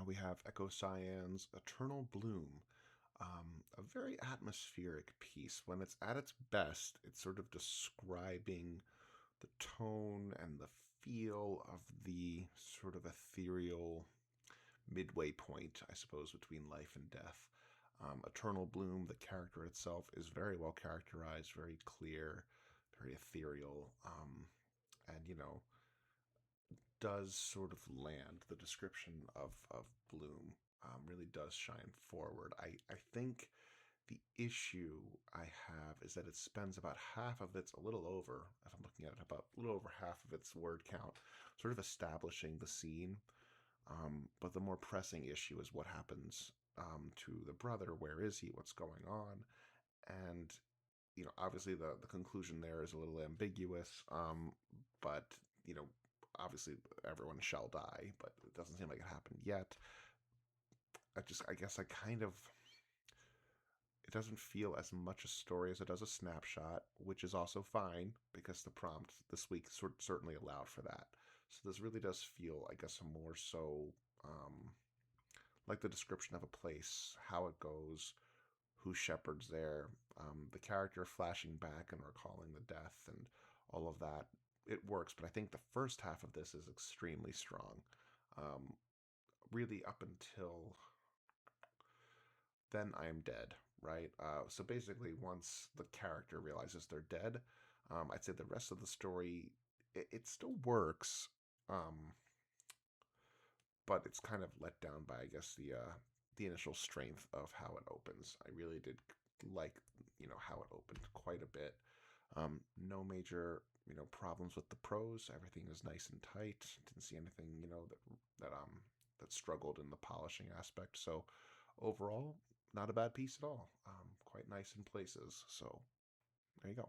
Now we have Echo Cian's Eternal Bloom, a very atmospheric piece. When it's at its best, it's sort of describing the tone and the feel of the sort of ethereal midway point, I suppose, between life and death. Eternal Bloom, the character itself, is very well characterized, very clear, very ethereal, and does sort of land. The description of Bloom really does shine forward. I think the issue I have is that it spends about half of its, a little over, if I'm looking at it, about a little over half of its word count, sort of establishing the scene. But the more pressing issue is what happens to the brother. Where is he? What's going on? And obviously the conclusion there is a little ambiguous. But you know, obviously everyone shall die, but it doesn't seem like it happened yet. I guess I kind of, it doesn't feel as much a story as it does a snapshot, which is also fine because the prompt this week certainly allowed for that. So this really does feel, I guess, more so like the description of a place, how it goes, who shepherds there, the character flashing back and recalling the death and all of that. It works, but I think the first half of this is extremely strong. Um, really, up until then, I am dead, right? So basically, once the character realizes they're dead, I'd say the rest of the story it still works, um, but it's kind of let down by, I guess, the initial strength of how it opens. I really did like how it opened quite a bit. No major problems with the prose. Everything is nice and tight. Didn't see anything that struggled in the polishing aspect. So overall, not a bad piece at all. Quite nice in places. So there you go.